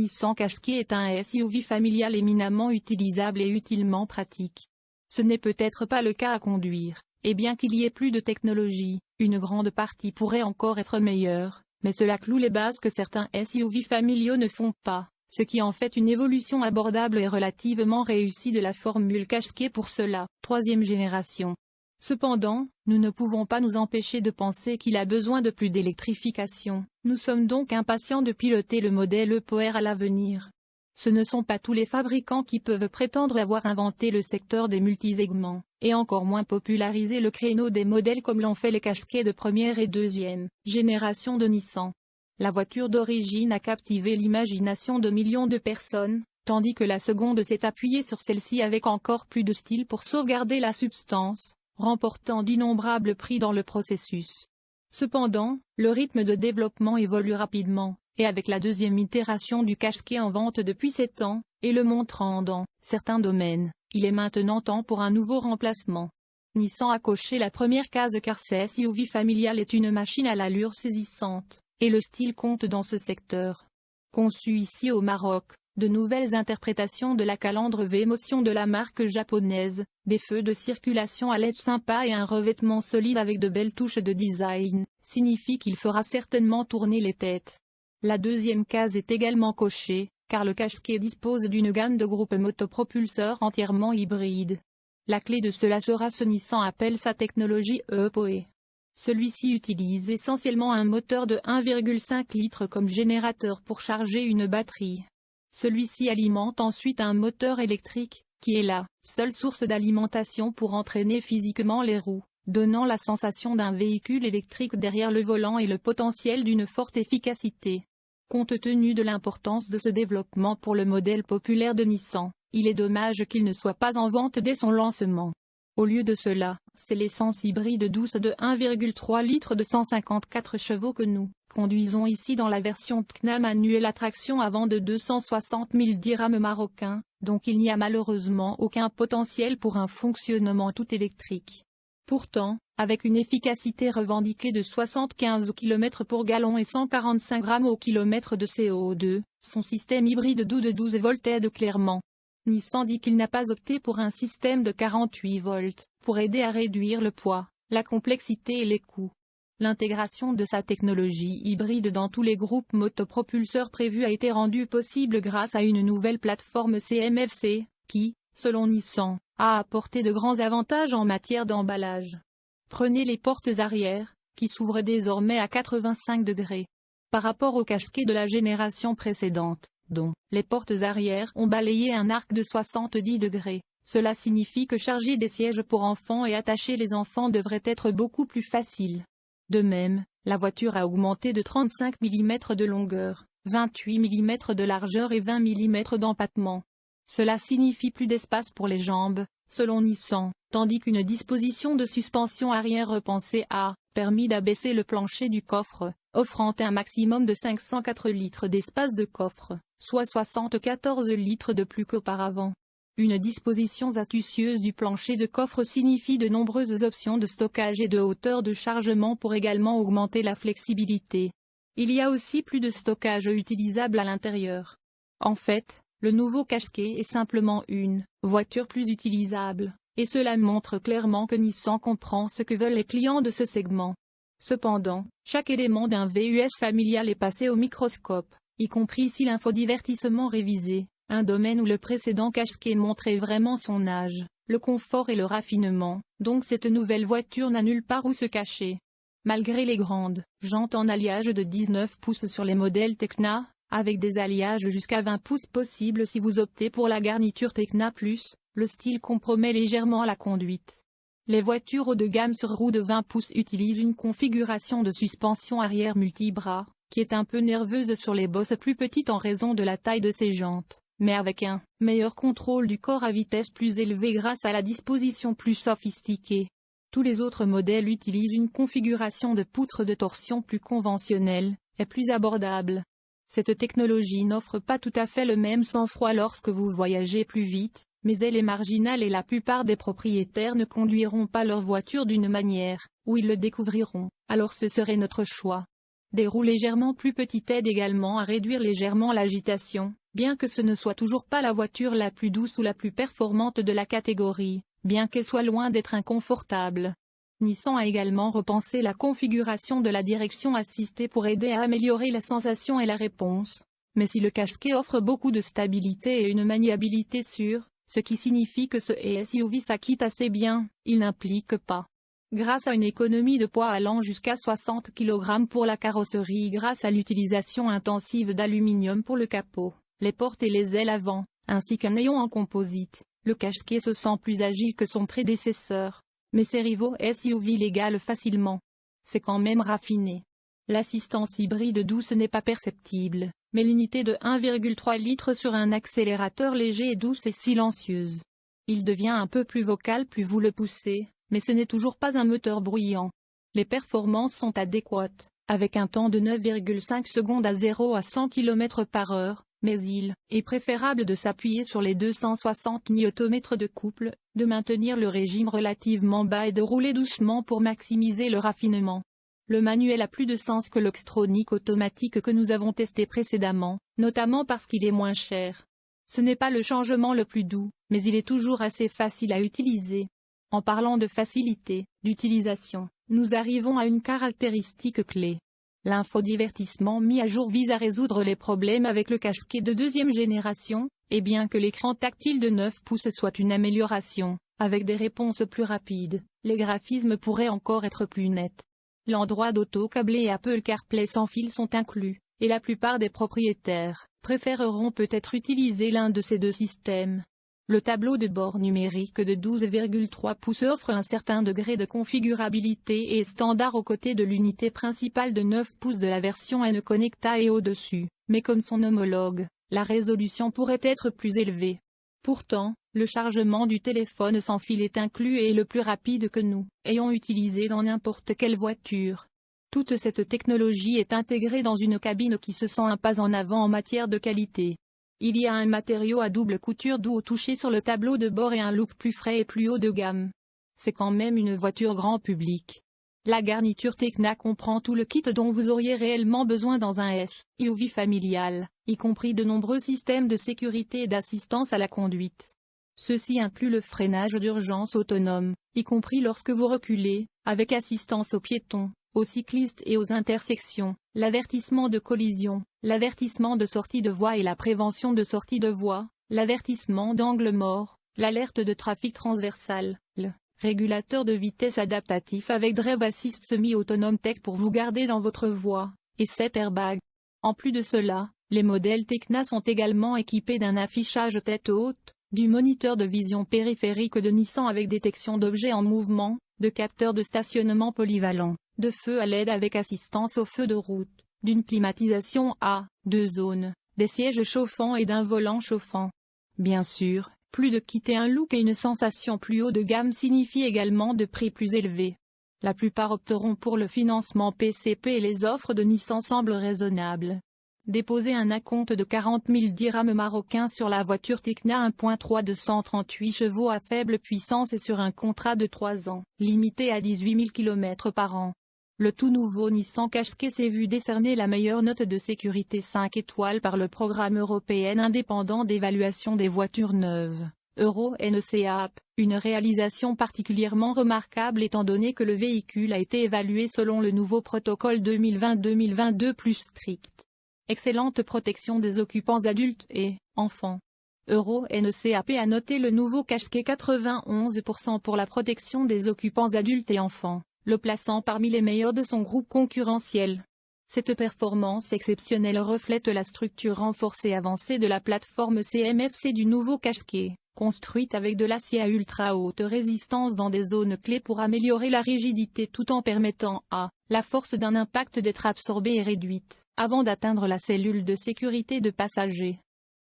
Nissan Qashqai est un SUV familial éminemment utilisable et utilement pratique. Ce n'est peut-être pas le cas à conduire, et bien qu'il y ait plus de technologie, une grande partie pourrait encore être meilleure, mais cela cloue les bases que certains SUV familiaux ne font pas, ce qui en fait une évolution abordable et relativement réussie de la formule Qashqai pour cela, troisième génération. Cependant, nous ne pouvons pas nous empêcher de penser qu'il a besoin de plus d'électrification. Nous sommes donc impatients de piloter le modèle E-Power à l'avenir. Ce ne sont pas tous les fabricants qui peuvent prétendre avoir inventé le secteur des multisegments, et encore moins popularisé le créneau des modèles comme l'ont fait les Qashqai de première et deuxième génération de Nissan. La voiture d'origine a captivé l'imagination de millions de personnes, tandis que la seconde s'est appuyée sur celle-ci avec encore plus de style pour sauvegarder la substance, remportant d'innombrables prix dans le processus. Cependant, le rythme de développement évolue rapidement, et avec la deuxième itération du Qashqai en vente depuis 7 ans, et le montrant dans certains domaines, il est maintenant temps pour un nouveau remplacement. Nissan a coché la première case car ce SUV familial est une machine à l'allure saisissante, et le style compte dans ce secteur. Conçu ici au Maroc, de nouvelles interprétations de la calandre V-Motion de la marque japonaise, des feux de circulation à LED sympa et un revêtement solide avec de belles touches de design, signifie qu'il fera certainement tourner les têtes. La deuxième case est également cochée, car le Qashqai dispose d'une gamme de groupes motopropulseurs entièrement hybrides. La clé de cela sera ce Nissan appelle sa technologie E-Power. Celui-ci utilise essentiellement un moteur de 1,5 litres comme générateur pour charger une batterie. Celui-ci alimente ensuite un moteur électrique, qui est la seule source d'alimentation pour entraîner physiquement les roues, donnant la sensation d'un véhicule électrique derrière le volant et le potentiel d'une forte efficacité. Compte tenu de l'importance de ce développement pour le modèle populaire de Nissan, il est dommage qu'il ne soit pas en vente dès son lancement. Au lieu de cela, c'est l'essence hybride douce de 1,3 litres de 154 chevaux que nous conduisons ici dans la version Tecna manuelle à traction avant de 260 000 dirhams marocains, donc il n'y a malheureusement aucun potentiel pour un fonctionnement tout électrique. Pourtant, avec une efficacité revendiquée de 75 km pour gallon et 145 grammes au kilomètre de CO2, son système hybride doux de 12 volts aide clairement. Nissan dit qu'il n'a pas opté pour un système de 48 volts, pour aider à réduire le poids, la complexité et les coûts. L'intégration de sa technologie hybride dans tous les groupes motopropulseurs prévus a été rendue possible grâce à une nouvelle plateforme CMFC, qui, selon Nissan, a apporté de grands avantages en matière d'emballage. Prenez les portes arrière, qui s'ouvrent désormais à 85 degrés. Par rapport au Qashqai de la génération précédente, dont les portes arrière ont balayé un arc de 70 degrés, cela signifie que charger des sièges pour enfants et attacher les enfants devrait être beaucoup plus facile. De même, la voiture a augmenté de 35 mm de longueur, 28 mm de largeur et 20 mm d'empattement. Cela signifie plus d'espace pour les jambes, selon Nissan, tandis qu'une disposition de suspension arrière repensée a permis d'abaisser le plancher du coffre, offrant un maximum de 504 litres d'espace de coffre, soit 74 litres de plus qu'auparavant. Une disposition astucieuse du plancher de coffre signifie de nombreuses options de stockage et de hauteur de chargement pour également augmenter la flexibilité. Il y a aussi plus de stockage utilisable à l'intérieur. En fait, le nouveau Qashqai est simplement une voiture plus utilisable, et cela montre clairement que Nissan comprend ce que veulent les clients de ce segment. Cependant, chaque élément d'un VUS familial est passé au microscope, y compris ici l'infodivertissement révisé, un domaine où le précédent Qashqai montrait vraiment son âge, le confort et le raffinement, donc cette nouvelle voiture n'a nulle part où se cacher. Malgré les grandes jantes en alliage de 19 pouces sur les modèles Tecna, avec des alliages jusqu'à 20 pouces possibles si vous optez pour la garniture Tecna Plus, le style compromet légèrement la conduite. Les voitures haut de gamme sur roues de 20 pouces utilisent une configuration de suspension arrière multibras, qui est un peu nerveuse sur les bosses plus petites en raison de la taille de ses jantes, mais avec un meilleur contrôle du corps à vitesse plus élevée grâce à la disposition plus sophistiquée. Tous les autres modèles utilisent une configuration de poutre de torsion plus conventionnelle, et plus abordable. Cette technologie n'offre pas tout à fait le même sang-froid lorsque vous voyagez plus vite, mais elle est marginale et la plupart des propriétaires ne conduiront pas leur voiture d'une manière où ils le découvriront, alors ce serait notre choix. Des roues légèrement plus petites aident également à réduire légèrement l'agitation, bien que ce ne soit toujours pas la voiture la plus douce ou la plus performante de la catégorie, bien qu'elle soit loin d'être inconfortable. Nissan a également repensé la configuration de la direction assistée pour aider à améliorer la sensation et la réponse. Mais si le casquet offre beaucoup de stabilité et une maniabilité sûre, ce qui signifie que ce SUV s'acquitte assez bien, il n'implique pas. Grâce à une économie de poids allant jusqu'à 60 kg pour la carrosserie grâce à l'utilisation intensive d'aluminium pour le capot, les portes et les ailes avant, ainsi qu'un néon en composite, le casquet se sent plus agile que son prédécesseur. Mais ses rivaux SUV l'égalent facilement. C'est quand même raffiné. L'assistance hybride douce n'est pas perceptible, mais l'unité de 1,3 litres sur un accélérateur léger est douce et silencieuse. Il devient un peu plus vocal plus vous le poussez, mais ce n'est toujours pas un moteur bruyant. Les performances sont adéquates, avec un temps de 9,5 secondes à 0 à 100 km/h, mais il est préférable de s'appuyer sur les 260 Nm de couple, de maintenir le régime relativement bas et de rouler doucement pour maximiser le raffinement. Le manuel a plus de sens que l'Xtronic automatique que nous avons testé précédemment, notamment parce qu'il est moins cher. Ce n'est pas le changement le plus doux, mais il est toujours assez facile à utiliser. En parlant de facilité d'utilisation, nous arrivons à une caractéristique clé. L'infodivertissement mis à jour vise à résoudre les problèmes avec le casquet de deuxième génération, et bien que l'écran tactile de 9 pouces soit une amélioration, avec des réponses plus rapides, les graphismes pourraient encore être plus nets. L'Android Auto câblé et Apple CarPlay sans fil sont inclus, et la plupart des propriétaires préféreront peut-être utiliser l'un de ces deux systèmes. Le tableau de bord numérique de 12,3 pouces offre un certain degré de configurabilité et est standard aux côtés de l'unité principale de 9 pouces de la version N Connecta et au-dessus, mais comme son homologue, la résolution pourrait être plus élevée. Pourtant, le chargement du téléphone sans fil est inclus et est le plus rapide que nous ayons utilisé dans n'importe quelle voiture. Toute cette technologie est intégrée dans une cabine qui se sent un pas en avant en matière de qualité. Il y a un matériau à double couture doux au toucher sur le tableau de bord et un look plus frais et plus haut de gamme. C'est quand même une voiture grand public. La garniture Tecna comprend tout le kit dont vous auriez réellement besoin dans un SUV familial, y compris de nombreux systèmes de sécurité et d'assistance à la conduite. Ceci inclut le freinage d'urgence autonome, y compris lorsque vous reculez, avec assistance aux piétons, aux cyclistes et aux intersections, l'avertissement de collision, l'avertissement de sortie de voie et la prévention de sortie de voie, l'avertissement d'angle mort, l'alerte de trafic transversal, le régulateur de vitesse adaptatif avec Drive Assist semi-autonome tech pour vous garder dans votre voie, et 7 airbags. En plus de cela, les modèles Tecna sont également équipés d'un affichage tête haute, du moniteur de vision périphérique de Nissan avec détection d'objets en mouvement, de capteurs de stationnement polyvalents, de feux à LED avec assistance au feu de route, d'une climatisation à 2 zones, des sièges chauffants et d'un volant chauffant. Bien sûr, plus de quitter un look et une sensation plus haut de gamme signifie également de prix plus élevés. La plupart opteront pour le financement PCP et les offres de Nissan semblent raisonnables. Déposer un acompte de 40 000 dirhams marocains sur la voiture Tecna 1.3 de 138 chevaux à faible puissance et sur un contrat de 3 ans, limité à 18 000 km par an. Le tout nouveau Nissan Qashqai s'est vu décerner la meilleure note de sécurité 5 étoiles par le programme européen indépendant d'évaluation des voitures neuves, Euro NCAP, une réalisation particulièrement remarquable étant donné que le véhicule a été évalué selon le nouveau protocole 2020-2022 plus strict. Excellente protection des occupants adultes et enfants. Euro NCAP a noté le nouveau Qashqai 91% pour la protection des occupants adultes et enfants, le plaçant parmi les meilleurs de son groupe concurrentiel. Cette performance exceptionnelle reflète la structure renforcée avancée de la plateforme CMFC du nouveau Qashqai, construite avec de l'acier à ultra haute résistance dans des zones clés pour améliorer la rigidité tout en permettant à la force d'un impact d'être absorbée et réduite, avant d'atteindre la cellule de sécurité de passagers.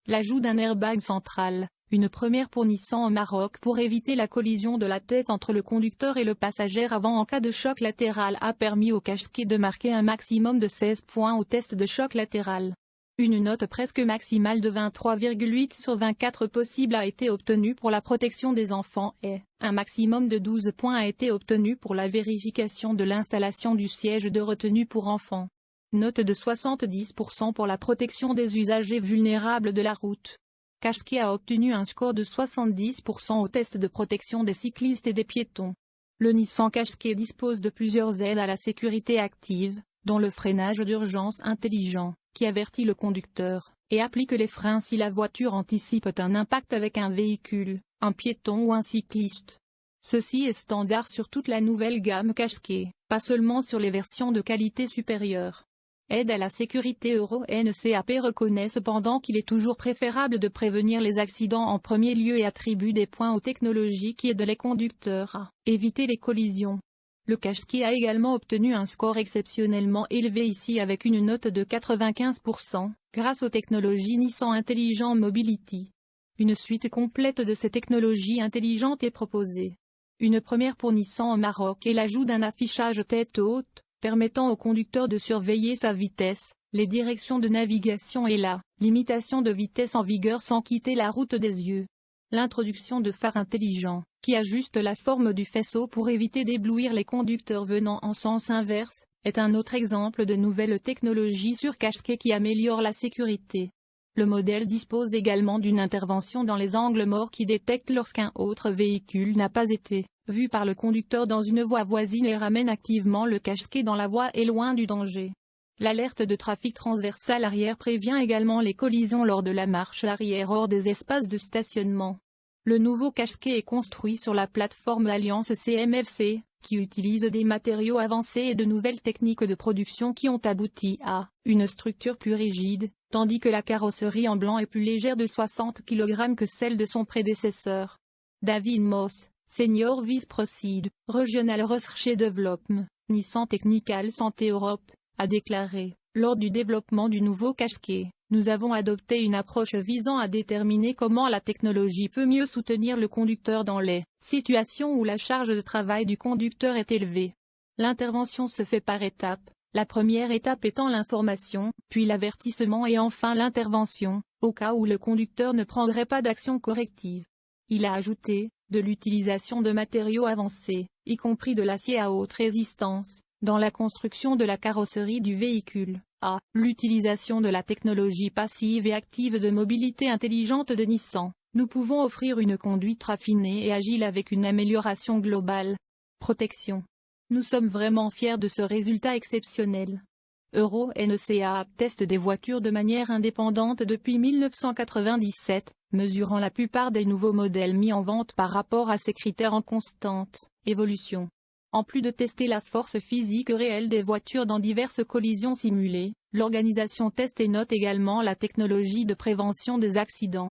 L'ajout d'un airbag central, une première pour Nissan au Maroc pour éviter la collision de la tête entre le conducteur et le passager avant en cas de choc latéral a permis au Qashqai de marquer un maximum de 16 points au test de choc latéral. Une note presque maximale de 23,8 sur 24 possible a été obtenue pour la protection des enfants et un maximum de 12 points a été obtenu pour la vérification de l'installation du siège de retenue pour enfants. Note de 70% pour la protection des usagers vulnérables de la route. Qashqai a obtenu un score de 70% au test de protection des cyclistes et des piétons. Le Nissan Qashqai dispose de plusieurs aides à la sécurité active, dont le freinage d'urgence intelligent, qui avertit le conducteur, et applique les freins si la voiture anticipe un impact avec un véhicule, un piéton ou un cycliste. Ceci est standard sur toute la nouvelle gamme Qashqai, pas seulement sur les versions de qualité supérieure. Aide à la sécurité Euro NCAP reconnaît cependant qu'il est toujours préférable de prévenir les accidents en premier lieu et attribue des points aux technologies qui aident les conducteurs à éviter les collisions. Le Qashqai a également obtenu un score exceptionnellement élevé ici avec une note de 95%, grâce aux technologies Nissan Intelligent Mobility. Une suite complète de ces technologies intelligentes est proposée. Une première pour Nissan au Maroc est l'ajout d'un affichage tête haute, permettant au conducteur de surveiller sa vitesse, les directions de navigation et la limitation de vitesse en vigueur sans quitter la route des yeux. L'introduction de phares intelligents, qui ajustent la forme du faisceau pour éviter d'éblouir les conducteurs venant en sens inverse, est un autre exemple de nouvelles technologies sur Qashqai qui améliorent la sécurité. Le modèle dispose également d'une intervention dans les angles morts qui détecte lorsqu'un autre véhicule n'a pas été vu par le conducteur dans une voie voisine et ramène activement le Qashqai dans la voie et loin du danger. L'alerte de trafic transversal arrière prévient également les collisions lors de la marche arrière hors des espaces de stationnement. Le nouveau Qashqai est construit sur la plateforme Alliance CMFC, qui utilise des matériaux avancés et de nouvelles techniques de production qui ont abouti à une structure plus rigide, tandis que la carrosserie en blanc est plus légère de 60 kg que celle de son prédécesseur. David Moss, Senior Vice President, Regional Research Development, Nissan Technical Santé Europe, a déclaré, lors du développement du nouveau Qashqai, nous avons adopté une approche visant à déterminer comment la technologie peut mieux soutenir le conducteur dans les situations où la charge de travail du conducteur est élevée. L'intervention se fait par étapes, la première étape étant l'information, puis l'avertissement et enfin l'intervention, au cas où le conducteur ne prendrait pas d'action corrective. Il a ajouté, de l'utilisation de matériaux avancés, y compris de l'acier à haute résistance, dans la construction de la carrosserie du véhicule, à l'utilisation de la technologie passive et active de mobilité intelligente de Nissan, nous pouvons offrir une conduite raffinée et agile avec une amélioration globale. Protection. Nous sommes vraiment fiers de ce résultat exceptionnel. Euro NCAP teste des voitures de manière indépendante depuis 1997, mesurant la plupart des nouveaux modèles mis en vente par rapport à ces critères en constante évolution. En plus de tester la force physique réelle des voitures dans diverses collisions simulées, l'organisation teste et note également la technologie de prévention des accidents.